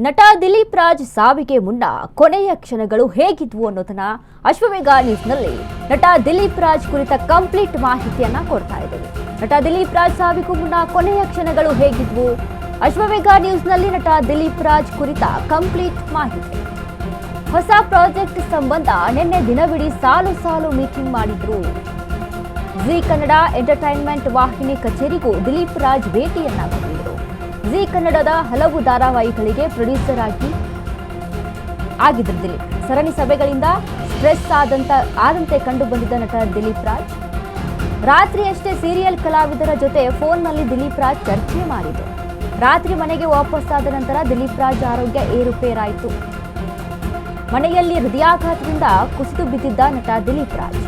ನಟ ದಿಲೀಪ್ ರಾಜ್ ಸಾವಿಗೆ ಮುನ್ನ ಕೊನೆಯ ಕ್ಷಣಗಳು ಹೇಗಿದ್ವು ಅನ್ನೋದನ್ನ ಅಶ್ವವೇಗ ನ್ಯೂಸ್ನಲ್ಲಿ ನಟ ದಿಲೀಪ್ ರಾಜ್ ಕುರಿತ ಕಂಪ್ಲೀಟ್ ಮಾಹಿತಿಯನ್ನ ಕೊಡ್ತಾ ಇದ್ದೀವಿ. ನಟ ದಿಲೀಪ್ ರಾಜ್ ಸಾವಿಗೂ ಮುನ್ನ ಕೊನೆಯ ಕ್ಷಣಗಳು ಹೇಗಿದ್ವು? ಅಶ್ವವೇಗ ನ್ಯೂಸ್ನಲ್ಲಿ ನಟ ದಿಲೀಪ್ ರಾಜ್ ಕುರಿತ ಕಂಪ್ಲೀಟ್ ಮಾಹಿತಿ. ಹೊಸ ಪ್ರಾಜೆಕ್ಟ್ ಸಂಬಂಧ ನಿನ್ನೆ ದಿನವಿಡೀ ಸಾಲು ಮೀಟಿಂಗ್ ಮಾಡಿದ್ರು. ಜಿ ಕನ್ನಡ ಎಂಟರ್ಟೈನ್ಮೆಂಟ್ ವಾಹಿನಿ ಕಚೇರಿಗೂ ದಿಲೀಪ್ ರಾಜ್ ಭೇಟಿಯನ್ನ ಕೊಟ್ಟಿದ್ರು. ಜಿ ಕನ್ನಡದ ಹಲವು ಧಾರಾವಾಹಿಗಳಿಗೆ ಪ್ರೊಡ್ಯೂಸರ್ ಆಗಿದ್ದರು ದಿಲೀಪ್. ಸರಣಿ ಸಭೆಗಳಿಂದ ಸ್ಟ್ರೆಸ್ ಆದಂತೆ ಕಂಡು ಬಂದಿದ್ದ ನಟ ದಿಲೀಪ್ ರಾಜ್ ರಾತ್ರಿಯಷ್ಟೇ ಸೀರಿಯಲ್ ಕಲಾವಿದರ ಜೊತೆ ಫೋನ್ನಲ್ಲಿ ದಿಲೀಪ್ ರಾಜ್ ಚರ್ಚೆ ಮಾಡಿದರು. ರಾತ್ರಿ ಮನೆಗೆ ವಾಪಸ್ಸಾದ ನಂತರ ದಿಲೀಪ್ ರಾಜ್ ಆರೋಗ್ಯ ಏರುಪೇರಾಯಿತು. ಮನೆಯಲ್ಲಿ ಹೃದಯಾಘಾತದಿಂದ ಕುಸಿದು ಬಿದ್ದಿದ್ದ ನಟ ದಿಲೀಪ್ ರಾಜ್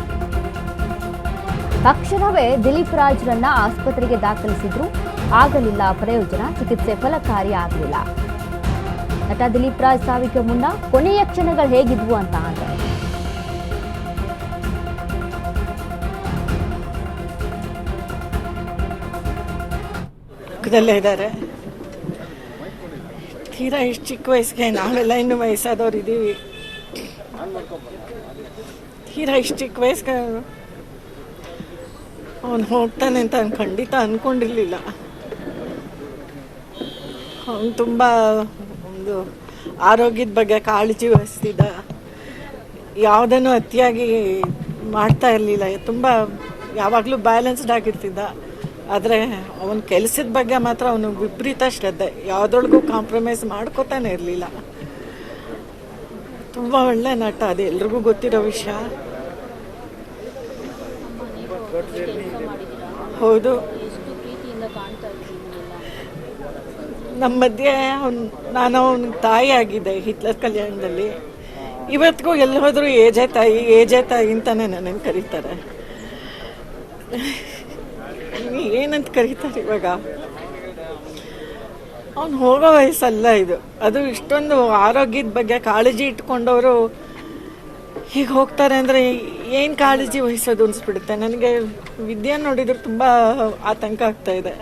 ತಕ್ಷಣವೇ ದಿಲೀಪ್ ರಾಜ್ರನ್ನ ಆಸ್ಪತ್ರೆಗೆ ದಾಖಲಿಸಿದ್ರು. ಆಗಲಿಲ್ಲ ಪ್ರಯೋಜನ, ಚಿಕಿತ್ಸೆ ಫಲಕಾರಿ ಆಗಲಿಲ್ಲ. ನಟ ದಿಲೀಪ್ ರಾಜ್ ಸಾವಿಗೆ ಮುನ್ನ ಕೊನೆಯ ಕ್ಷಣಗಳು ಹೇಗಿದ್ವು ಅಂತ ಅಂದ್ರೆ ಇದ್ದಾರೆ. ತೀರಾ ಇಷ್ಟು ಚಿಕ್ಕ ವಯಸ್ಸಿಗೆ ನಾವೆಲ್ಲ ಇನ್ನು ವಯಸ್ಸಾದವ್ರು ಇದ್ದೀವಿ. ತೀರಾ ಇಷ್ಟು ಚಿಕ್ಕ ವಯಸ್ಸಿಗೆ ಅವನು ಹೋಗ್ತಾನೆ ಅಂತ ಖಂಡಿತ ಅಂದ್ಕೊಂಡಿರಲಿಲ್ಲ. ಅವನು ತುಂಬ ಒಂದು ಆರೋಗ್ಯದ ಬಗ್ಗೆ ಕಾಳಜಿ ವಹಿಸ್ತಿದ್ದ. ಯಾವುದನ್ನು ಅತಿಯಾಗಿ ಮಾಡ್ತಾ ಇರಲಿಲ್ಲ. ತುಂಬ ಯಾವಾಗಲೂ ಬ್ಯಾಲೆನ್ಸ್ಡ್ ಆಗಿರ್ತಿದ್ದ. ಆದರೆ ಅವನ ಕೆಲಸದ ಬಗ್ಗೆ ಮಾತ್ರ ಅವನು ವಿಪರೀತ ಶ್ರದ್ಧೆ. ಯಾವುದ್ರೊಳಗೂ ಕಾಂಪ್ರಮೈಸ್ ಮಾಡ್ಕೋತಾನೆ ಇರಲಿಲ್ಲ. ತುಂಬ ಒಳ್ಳೆ ನಟ, ಅದು ಎಲ್ರಿಗೂ ಗೊತ್ತಿರೋ ವಿಷಯ. ಹೌದು, ನಮ್ಮ ಮಧ್ಯೆ ನಾನು ಅವನ ತಾಯಿ ಆಗಿದ್ದೆ ಹಿಟ್ಲರ್ ಕಲ್ಯಾಣದಲ್ಲಿ. ಇವತ್ತಿಗೂ ಎಲ್ಲಿ ಹೋದ್ರು ಏಜೆ ತಾಯಿ ಅಂತಾನೆ ನನ್ನನ್ನು ಕರೀತಾರೆ. ಏನಂತ ಕರೀತಾರೆ ಇವಾಗ? ಅವನು ಹೋಗೋ ವಯಸ್ಸಲ್ಲ ಇದು. ಅದು ಇಷ್ಟೊಂದು ಆರೋಗ್ಯದ ಬಗ್ಗೆ ಕಾಳಜಿ ಇಟ್ಕೊಂಡವರು ಹೀಗೆ ಹೋಗ್ತಾರೆ ಅಂದರೆ ಏನು ಕಾಳಜಿ ವಹಿಸೋದು ಅನಿಸ್ಬಿಡುತ್ತೆ ನನಗೆ. ವಿದ್ಯೆ ನೋಡಿದ್ರೆ ತುಂಬ ಆತಂಕ ಆಗ್ತಾ ಇದೆ.